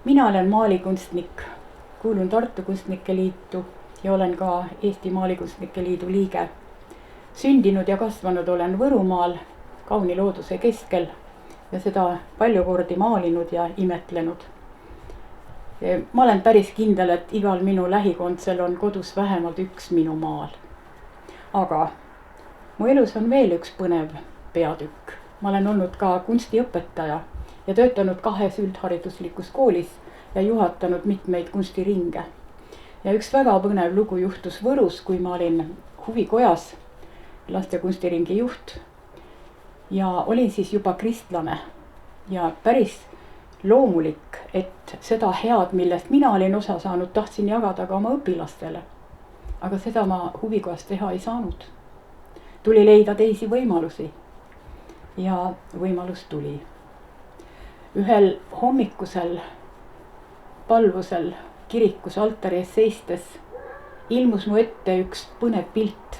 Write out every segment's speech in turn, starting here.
Mina olen maalikunstnik, kuulun Tartu Kunstnike Liitu ja olen ka Eesti Maalikunstnike Liidu liige. Sündinud ja kasvanud olen Võrumaal, kauni looduse keskel ja seda palju kordi maalinud ja imetlenud. Ma olen päris kindel, et igal minu lähikondsel on kodus vähemalt üks minu maal. Aga mu elus on veel üks põnev peatükk. Ma olen olnud ka kunstiõpetaja ja töötanud 2 üldhariduslikus koolis ja juhatanud mitmeid kunstiringe. Ja üks väga põnev lugu juhtus Võrus, kui ma olin huvikojas laste kunstiringi juht. Ja olin siis juba kristlane ja päris loomulik, et seda head, millest mina olin osa saanud, tahtsin jagada ka oma õpilastele. Aga seda ma huvikojas teha ei saanud. Tuli leida teisi võimalusi ja võimalus tuli. Ühel hommikusel palvusel kirikus altari ees seistes ilmus mu ette üks põnev pilt.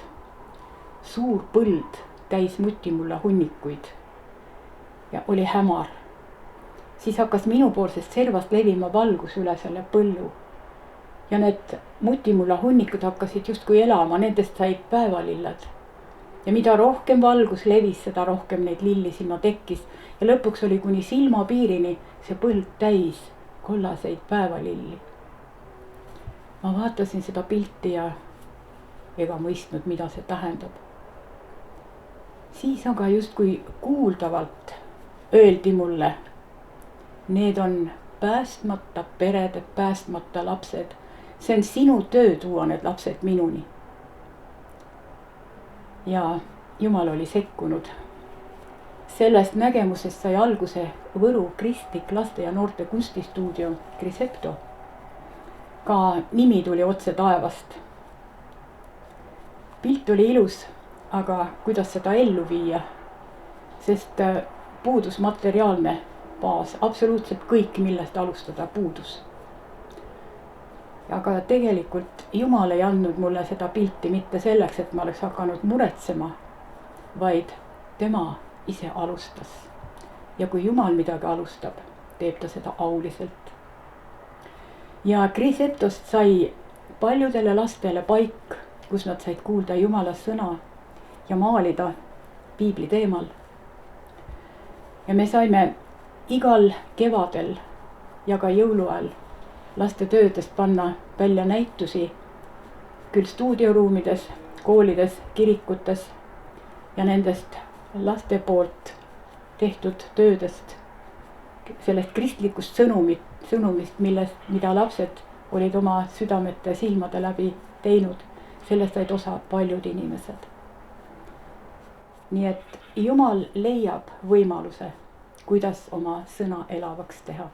Suur põld täis mutimulla hunnikuid ja oli hämar. Siis hakkas minupoolsest servast levima valgus üle selle põllu. Ja need mutimulla hunnikud hakkasid justkui elama, nendest said päevalilled. Ja mida rohkem valgus levis, seda rohkem neid lilli sinna tekkis. Ja lõpuks oli kuni silmapiirini see põld täis kollaseid päevalilli. Ma vaatasin seda pilti ja ega mõistnud, mida see tähendab. Siis aga justkui kuuldavalt öeldi mulle, need on päästmata perede, päästmata lapsed. See on sinu töö tuua need lapsed minuni. Ja Jumal oli sekkunud. Sellest nägemusest sai alguse Võru kristlik laste ja noorte kunstistuudio Grisepto. Ka nimi tuli otse taevast. Pilt oli ilus, aga kuidas seda ellu viia? Sest puudus materiaalne baas, absoluutselt kõik, millest alustada, puudus. Aga tegelikult Jumal ei andnud mulle seda pilti mitte selleks, et ma oleks hakanud muretsema, vaid tema ise alustas. Ja kui Jumal midagi alustab, teeb ta seda auliselt. Ja Griseptost sai paljudele lastele paik, kus nad said kuulda Jumala sõna ja maalida piibli teemal. Ja me saime igal kevadel ja ka jõuluajal laste töödest panna välja näitusi küll stuudioruumides, koolides, kirikutes ja nendest laste poolt tehtud töödest, sellest kristlikust sõnumist, mida lapsed olid oma südamete silmade läbi teinud, sellest said osa paljud inimesed. Nii et Jumal leiab võimaluse, kuidas oma sõna elavaks teha.